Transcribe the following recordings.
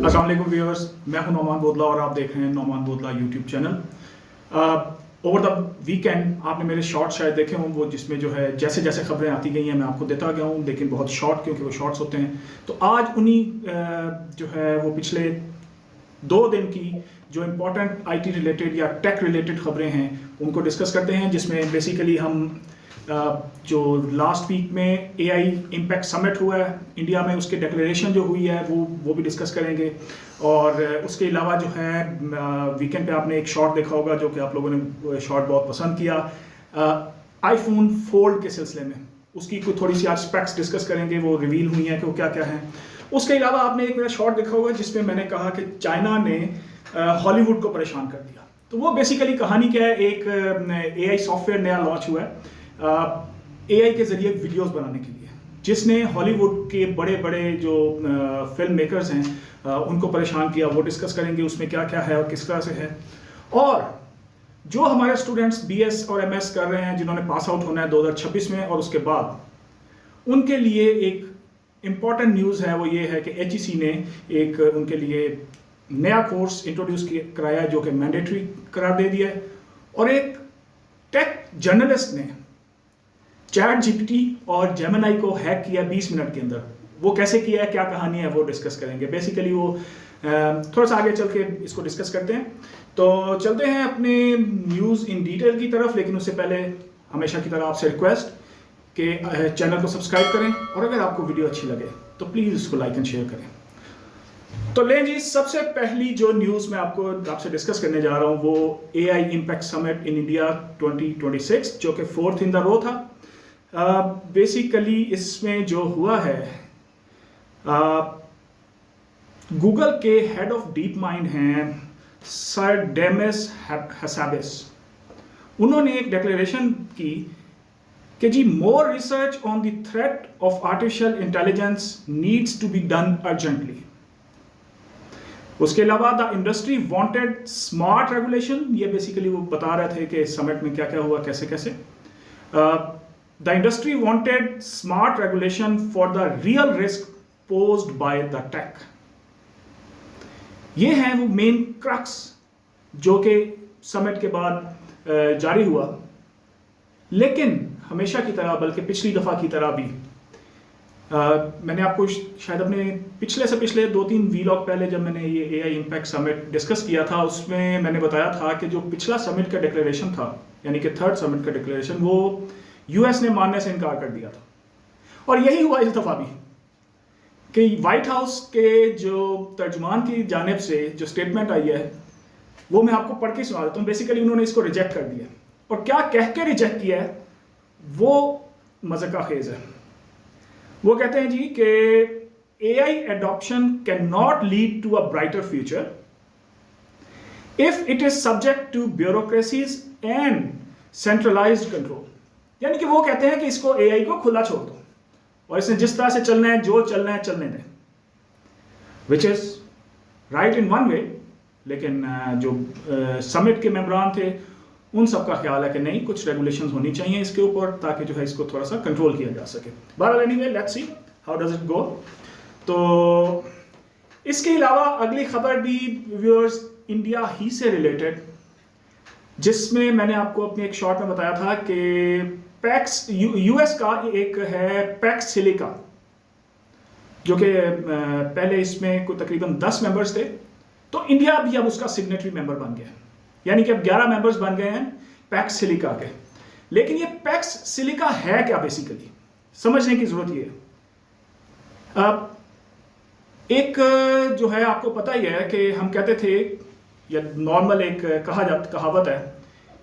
अस्सलाम वालेकुम व्यूअर्स, मैं हूं नौमान बोदला और आप देख रहे हैं Nauman Bodla YouTube channel. Over the weekend आपने मेरे शॉर्ट्स शायद देखे हों, वो जिसमें जो है जैसे जैसे खबरें आती गई हैं मैं आपको देता गया हूं, लेकिन बहुत शॉर्ट क्योंकि वो शॉर्ट्स होते हैं। तो आज उन्हीं जो है वो पिछले 2 दिन की जो इम्पोर्टेंट आईटी रिलेटेड या टेक रिलेटेड खबरें हैं उनको डिस्कस करते हैं, जिसमें बेसिकली हम जो लास्ट वीक में एआई इम्पैक्ट समिट हुआ है इंडिया में, उसके डिक्लेरेशन जो हुई है वो भी डिस्कस करेंगे। और उसके अलावा जो है वीकेंड पे आपने एक शॉर्ट देखा होगा जो कि आप लोगों ने शॉर्ट बहुत पसंद किया, आईफोन फोल्ड के सिलसिले में उसकी कोई थोड़ी सी आज स्पेक्स डिस्कस करेंगे, वो रिवील हुई हैं कि वो क्या क्या है। उसके अलावा आपने एक मेरा शॉर्ट देखा होगा जिसमें मैंने कहा कि चाइना ने हॉलीवुड को परेशान कर दिया। तो वो बेसिकली कहानी क्या है, एक एआई सॉफ्टवेयर नया लॉन्च हुआ है एआई के जरिए वीडियोस बनाने के लिए, जिसने हॉलीवुड के बड़े बड़े जो फिल्म मेकर्स हैं उनको परेशान किया। वो डिस्कस करेंगे उसमें क्या क्या है और किस तरह से है। और जो हमारे स्टूडेंट्स बीएस और एमएस कर रहे हैं जिन्होंने पास आउट होना है 2026 में और उसके बाद, उनके लिए एक इम्पॉर्टेंट न्यूज़ है। वो ये है कि एचईसी ने एक उनके लिए नया कोर्स इंट्रोड्यूस कराया जो कि मैंडेटरी करार दे दिया है। और एक टेक जर्नलिस्ट ने चैट जीपीटी और जेमिनी को हैक किया 20 मिनट के अंदर। वो कैसे किया है, क्या कहानी है, वो डिस्कस करेंगे। बेसिकली वो थोड़ा सा आगे चल के इसको डिस्कस करते हैं। तो चलते हैं अपने न्यूज़ इन डिटेल की तरफ, लेकिन उससे पहले हमेशा की तरह आपसे रिक्वेस्ट कि चैनल को सब्सक्राइब करें और अगर आपको वीडियो अच्छी लगे तो प्लीज़ इसको लाइक एंड शेयर करें। तो लें जी, सबसे पहली जो न्यूज़ मैं आपसे डिस्कस करने जा रहा हूँ वो AI impact summit in India 2026 जो कि 4th इन द रो था। बेसिकली इसमें जो हुआ है, गूगल के हेड ऑफ डीप माइंड हैं सर डेमिस हसाबिस। उन्होंने एक डिक्लेरेशन की कि जी more research on the threat of artificial intelligence needs to be done urgently. उसके अलावा the industry wanted smart regulation. ये बेसिकली वो बता रहे थे कि समिट में क्या क्या हुआ, कैसे कैसे। The industry wanted smart regulation for the real risk posed by the tech. ये है वो मेन क्रक्स जो कि समिट के बाद जारी हुआ। लेकिन हमेशा की तरह, बल्कि पिछली दफ़ा की तरह भी, मैंने आपको शायद अपने पिछले 2-3 वीलॉग पहले जब मैंने ये एआई इम्पैक्ट समिट डिस्कस किया था उसमें मैंने बताया था कि जो पिछला समिट का डिक्लेरेशन था, यानी कि 3rd समिट का डिक्लेरेशन, वो यूएस ने मानने से इनकार कर दिया था। और यही हुआ इस दफ़ा भी कि व्हाइट हाउस के जो तर्जुमान की जानिब से जो स्टेटमेंट आई है वो मैं आपको पढ़ के सुना देता हूँ। बेसिकली उन्होंने इसको रिजेक्ट कर दिया, और क्या कह के रिजेक्ट किया है वो मज़ाक़ खेज़ है। वो कहते हैं जी कि AI adoption can not lead to a brighter future if it is subject to bureaucracies and centralised control. यानी कि वो कहते हैं कि इसको एआई को खुला छोड़ दो और इसने जिस तरह से चलना है, जो चलना है चलने दें, which is right in one way. लेकिन जो समिट के मेंबरान थे उन सब का ख्याल है कि नहीं, कुछ रेगुलेशंस होनी चाहिए इसके ऊपर ताकि जो है इसको थोड़ा सा कंट्रोल किया जा सके। बहरहाल anyway, let's see how does it go. तो इसके अलावा अगली खबर भी व्यूअर्स इंडिया ही से रिलेटेड, जिसमें मैंने आपको अपने एक शॉर्ट में बताया था कि पैक्स यूएस का एक है पैक्स सिलिका, जो कि पहले इसमें कोई तकरीबन 10 मेंबर्स थे। तो इंडिया भी अब उसका सिग्नेटरी मेंबर बन गया, यानी कि अब 11 मेंबर्स बन गए हैं पैक्स सिलिका के। लेकिन ये पैक्स सिलिका है क्या, बेसिकली समझने की जरूरत ये है। एक जो है आपको पता ही है कि हम कहते थे, या नॉर्मल एक कहावत है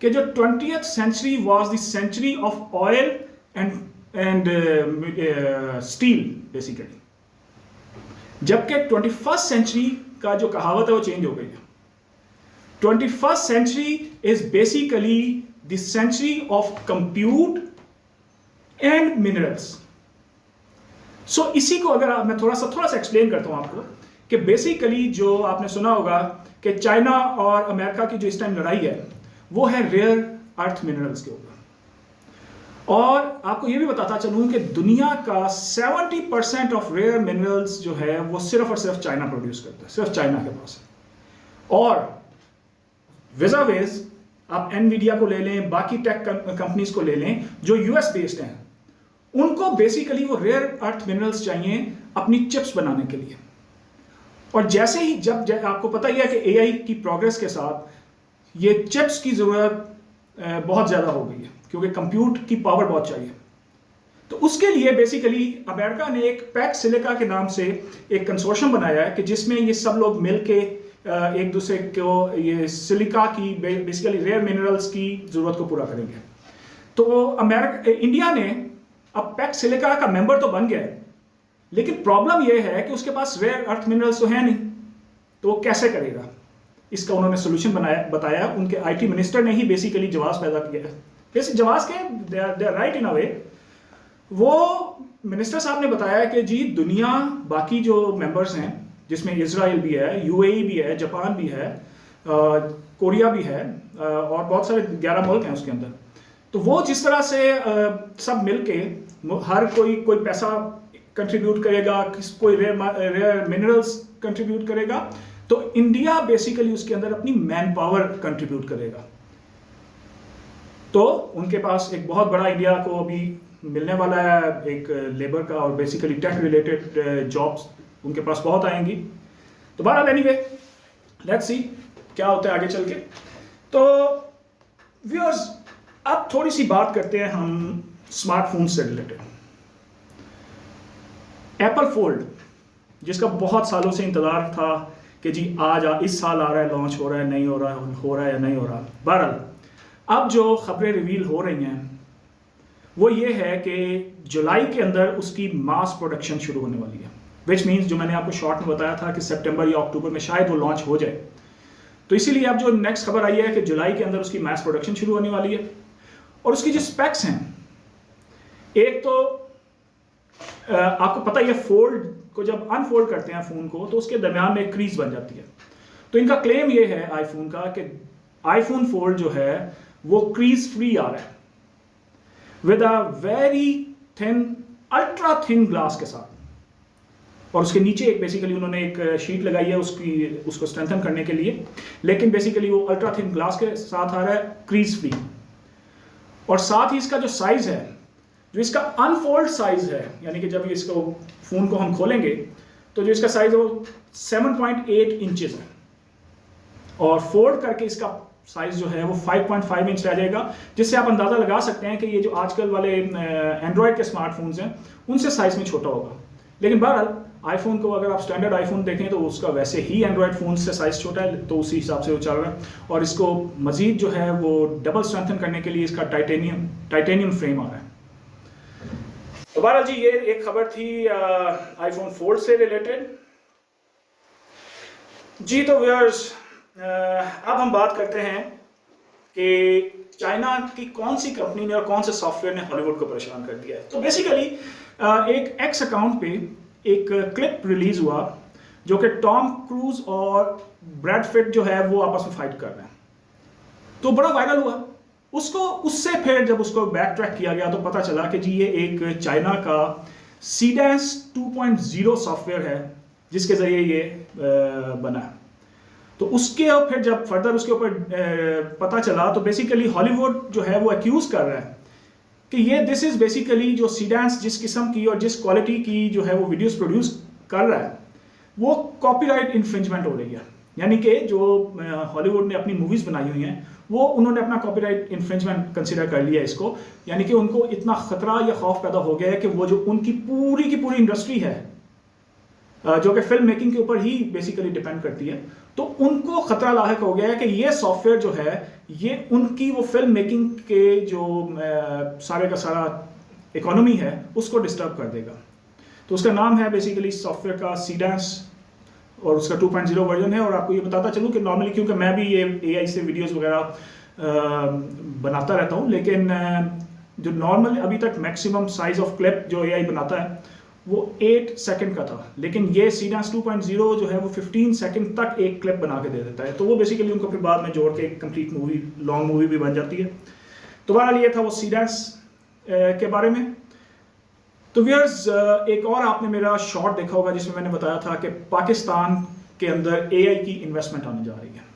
कि जो 20th century was the century of oil and steel basically, जबकि 21st सेंचुरी का जो कहावत है वो चेंज हो गई है। 21st century is basically the century of compute and minerals. So इसी को अगर मैं थोड़ा सा एक्सप्लेन करता हूं आपको कि बेसिकली जो आपने सुना होगा कि चाइना और अमेरिका की जो इस टाइम लड़ाई है वो है रेयर अर्थ मिनरल्स के ऊपर। और आपको ये भी बताता चलूँ कि दुनिया का 70% ऑफ रेयर मिनरल्स जो है वो सिर्फ और सिर्फ चाइना प्रोड्यूस करता है, सिर्फ चाइना के पास है। और विजावेज आप एनवीडिया को ले लें, बाकी टेक कंपनीज को ले लें जो यूएस बेस्ड हैं, उनको बेसिकली वो रेयर अर्थ मिनरल्स चाहिए अपनी चिप्स बनाने के लिए। और जैसे ही जब आपको पता ही है कि एआई की प्रोग्रेस के साथ ये चिप्स की ज़रूरत बहुत ज़्यादा हो गई है, क्योंकि कंप्यूट की पावर बहुत चाहिए। तो उसके लिए बेसिकली अमेरिका ने एक पैक सिलिका के नाम से एक कंसोर्शियम बनाया है कि जिसमें ये सब लोग मिलके एक दूसरे को ये सिलिका की बेसिकली रेयर मिनरल्स की ज़रूरत को पूरा करेंगे। तो इंडिया ने अब पैक सिलिका का मेंबर तो बन गया है, लेकिन प्रॉब्लम यह है कि उसके पास रेयर अर्थ मिनरल्स तो है नहीं, तो वो कैसे करेगा? इसका उन्होंने सोल्यूशन बताया। उनके आईटी मिनिस्टर ने ही बेसिकली जवाब पैदा किया है। जवाब के दे आर राइट इन अ वे। वो मिनिस्टर साहब ने बताया कि जी दुनिया बाकी जो मेंबर्स हैं, जिसमें इजराइल भी है, यूएई भी है, जापान भी है, कोरिया भी है, और बहुत सारे 11 मुल्क हैं उसके अंदर। तो वो जिस तरह से सब मिलके हर कोई पैसा कंट्रीब्यूट करेगा, कोई रेयर मिनरल्स कंट्रीब्यूट करेगा, तो इंडिया बेसिकली उसके अंदर अपनी मैन पावर कंट्रीब्यूट करेगा। तो उनके पास एक बहुत बड़ा इंडिया को अभी मिलने वाला है एक लेबर का, और बेसिकली टेक रिलेटेड जॉब्स उनके पास बहुत आएंगी। तो बहरहाल एनीवे लेट्स सी क्या होता है आगे चल के। तो व्यूअर्स अब थोड़ी सी बात करते हैं हम स्मार्टफोन से रिलेटेड। एप्पल फोल्ड, जिसका बहुत सालों से इंतजार था कि जी आज इस साल आ रहा है, लॉन्च हो रहा है, नहीं हो रहा है या नहीं हो रहा। बहरहाल अब जो खबरें रिवील हो रही हैं वो ये है कि जुलाई के अंदर उसकी मास प्रोडक्शन शुरू होने वाली है, विच मीन्स जो मैंने आपको शॉर्ट में बताया था कि सितंबर या अक्टूबर में शायद वो लॉन्च हो जाए। तो इसीलिए अब जो नेक्स्ट खबर आई है कि जुलाई के अंदर उसकी मास प्रोडक्शन शुरू होने वाली है। और उसकी जो स्पेक्स हैं, एक तो आपको पता ही है फोल्ड को जब अनफोल्ड करते हैं फ़ोन को तो उसके दरमियान में एक क्रीज बन जाती है। तो इनका क्लेम ये है आईफोन का कि आईफोन फोल्ड जो है वो क्रीज फ्री आ रहा है with a very thin, ultra thin glass के साथ। और उसके नीचे एक बेसिकली उन्होंने एक शीट लगाई है उसको स्ट्रेंथन करने के लिए, लेकिन बेसिकली वो अल्ट्रा थिन ग्लास के साथ आ रहा है, क्रीज फ्री। और साथ ही इसका जो साइज है, जो इसका अनफोल्ड साइज है, यानी कि जब इसको फोन को हम खोलेंगे तो जो इसका साइज है वो 7.8 इंचेस है, और फोल्ड करके इसका साइज जो है वो 5.5 इंच रह जाएगा, जिससे आप अंदाजा लगा सकते हैं कि ये जो आजकल वाले एंड्रॉयड के स्मार्टफोन्स हैं उनसे साइज में छोटा होगा। लेकिन बहरहाल आईफोन को अगर आप स्टैंडर्ड आईफोन देखें तो उसका वैसे ही एंड्रॉयड फ़ोन से साइज़ छोटा है, तो उसी हिसाब से वो चल रहा है। और इसको मज़ीद जो है वो डबल स्ट्रेंथन करने के लिए इसका टाइटेनियम फ्रेम आ रहा है। तो बहरहाल जी ये एक खबर थी आईफोन फोल्ड से रिलेटेड जी। तो व्यूअर्स अब हम बात करते हैं कि चाइना की कौन सी कंपनी ने और कौन से सॉफ्टवेयर ने हॉलीवुड को परेशान कर दिया है। तो बेसिकली एक एक्स अकाउंट पे एक क्लिप रिलीज हुआ जो कि टॉम क्रूज और ब्रैड पिट जो है वो आपस में फाइट कर रहे हैं, तो बड़ा वायरल हुआ। उससे फिर जब उसको बैक ट्रैक किया गया तो पता चला कि जी ये एक चाइना का सीडेंस 2.0 सॉफ्टवेयर है जिसके ज़रिए ये बना है। तो उसके फिर जब फर्दर उसके ऊपर पता चला तो बेसिकली हॉलीवुड जो है वो एक्यूज कर रहा है कि ये दिस इज़ बेसिकली जो सीडेंस जिस किस्म की और जिस क्वालिटी की जो है वो वीडियोस प्रोड्यूस कर रहा है वो कॉपीराइट इन्फ्रिंजमेंट हो रही है। यानी कि जो हॉलीवुड ने अपनी मूवीज़ बनाई हुई हैं वो उन्होंने अपना कॉपीराइट इन्फ्रिंजमेंट कंसिडर कर लिया इसको। यानी कि उनको इतना ख़तरा या खौफ पैदा हो गया है कि वो जो उनकी पूरी की पूरी इंडस्ट्री है जो कि फिल्म मेकिंग के ऊपर ही बेसिकली डिपेंड करती है, तो उनको खतरा लायक हो गया है कि ये सॉफ्टवेयर जो है ये उनकी वो फिल्म मेकिंग के जो सारे का सारा इकोनॉमी है उसको डिस्टर्ब कर देगा। तो उसका नाम है बेसिकली सॉफ्टवेयर का सीडेंस और उसका 2.0 वर्जन है। और आपको ये बताता चलूँ कि नॉर्मली क्योंकि मैं भी ये एआई से वीडियोस वगैरह बनाता रहता हूँ, लेकिन जो नॉर्मल अभी तक मैक्सिमम साइज ऑफ क्लिप जो एआई बनाता है वो 8 सेकंड का था, लेकिन ये सीडेंस 2.0 जो है वो 15 सेकंड तक एक क्लिप बना के दे देता है। तो वो बेसिकली उनको फिर बाद में जोड़ के एक कंप्लीट मूवी, लॉन्ग मूवी भी बन जाती है। तो बहरहाल ये था वो सीडेंस के बारे में। तो व्यूअर्स, एक और आपने मेरा शॉर्ट देखा होगा जिसमें मैंने बताया था कि पाकिस्तान के अंदर AI की इन्वेस्टमेंट आने जा रही है।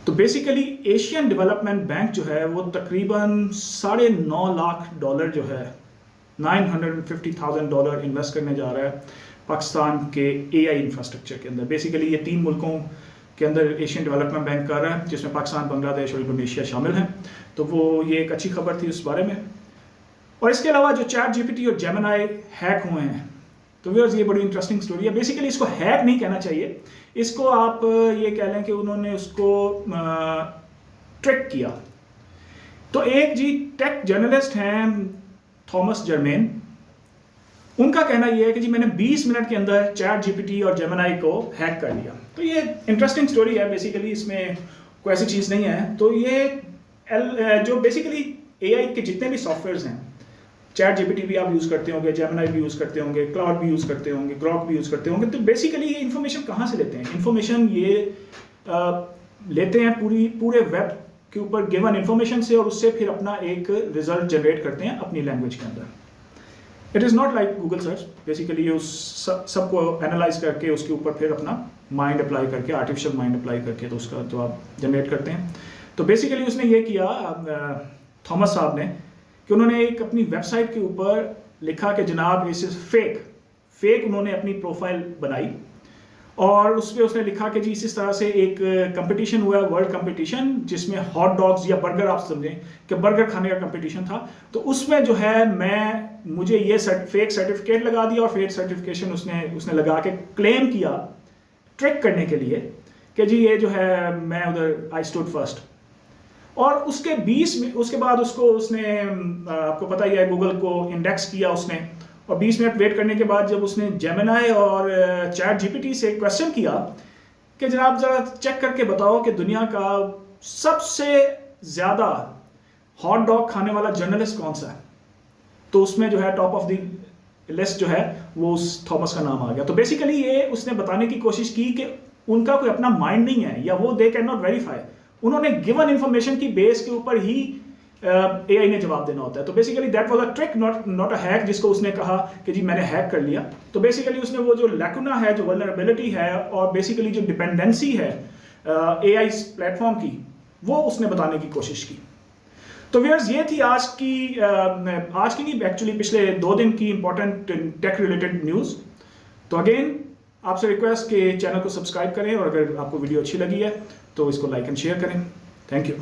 तो बेसिकली एशियन डेवलपमेंट बैंक जो है वो तकरीबन $9.5 लाख जो है $950,000 इन्वेस्ट करने जा रहा है पाकिस्तान के AI इंफ्रास्ट्रक्चर के अंदर। बेसिकली ये 3 मुल्कों के अंदर एशियन डेवलपमेंट बैंक कर रहा है, जिसमें पाकिस्तान, बांग्लादेश और इंडोनेशिया शामिल हैं। तो वो ये एक अच्छी खबर थी उस बारे में। और इसके अलावा जो ChatGPT और Gemini हैक हुए हैं, तो व्यूअर्स ये बड़ी इंटरेस्टिंग स्टोरी है। बेसिकली इसको हैक नहीं कहना चाहिए, इसको आप ये कह लें कि उन्होंने उसको ट्रिक किया। तो एक जी टेक जर्नलिस्ट हैं थॉमस जर्मेन, उनका कहना यह है कि जी मैंने 20 मिनट के अंदर ChatGPT और Gemini को हैक कर लिया। तो ये इंटरेस्टिंग स्टोरी है, बेसिकली इसमें कोई ऐसी चीज़ नहीं है। तो ये जो बेसिकली AI के जितने भी सॉफ्टवेयर्स हैं, ChatGPT भी आप यूज़ करते होंगे, Gemini भी यूज़ करते होंगे, क्लाउड भी यूज़ करते होंगे, ग्रॉक भी यूज़ करते होंगे। तो बेसिकली ये इन्फॉर्मेशन कहाँ से लेते हैं? इन्फॉर्मेशन ये लेते हैं पूरे वेब के ऊपर गिवन इन्फॉर्मेशन से, और उससे फिर अपना एक रिजल्ट जनरेट करते हैं अपनी लैंग्वेज के अंदर। It is not like Google search. Basically ये उस सबको एनालाइज करके उसके ऊपर फिर अपना माइंड अप्लाई करके, आर्टिफिशियल माइंड अप्लाई करके, तो उसका जवाब जनरेट करते हैं। तो बेसिकली उसने ये किया थॉमस साहब ने कि उन्होंने एक अपनी वेबसाइट के ऊपर लिखा कि जनाब इस फेक उन्होंने अपनी प्रोफाइल बनाई, और उस पर उसने लिखा कि जी इस तरह से एक कंपटीशन हुआ, वर्ल्ड कंपटीशन, जिसमें हॉट डॉग्स या बर्गर, आप समझें कि बर्गर खाने का कंपटीशन था। तो उसमें जो है मुझे ये फेक सर्टिफिकेट लगा दिया, और फेक सर्टिफिकेशन उसने लगा के क्लेम किया ट्रिक करने के लिए कि जी ये जो है मैं उधर आई स्टूड फर्स्ट। और उसके बाद उसने आपको पता ही है गूगल को इंडेक्स किया उसने, और 20 मिनट वेट करने के बाद जब उसने Gemini और ChatGPT से क्वेश्चन किया कि जनाब ज़रा चेक करके बताओ कि दुनिया का सबसे ज़्यादा हॉट डॉग खाने वाला जर्नलिस्ट कौन सा है, तो उसमें जो है टॉप ऑफ द लिस्ट जो है वो उस थॉमस का नाम आ गया। तो बेसिकली ये उसने बताने की कोशिश की कि उनका कोई अपना माइंड नहीं है, या वो दे कैन नॉट वेरीफाई, उन्होंने गिवन इंफॉर्मेशन की बेस के ऊपर ही AI ने जवाब देना होता है। तो basically that was a trick, not a hack, जिसको उसने कहा कि जी मैंने हैक कर लिया। तो बेसिकली उसने वो जो लैकुना है, जो वल्नरेबिलिटी है, और बेसिकली जो डिपेंडेंसी है AI प्लेटफॉर्म की, वो उसने बताने की कोशिश की। तो व्यूअर्स ये थी आज की नहीं, एक्चुअली पिछले 2 दिन की इंपॉर्टेंट टेक रिलेटेड न्यूज़। तो अगेन आपसे रिक्वेस्ट कि चैनल को सब्सक्राइब करें, और अगर आपको वीडियो अच्छी लगी है तो इसको लाइक एंड शेयर करें। Thank you.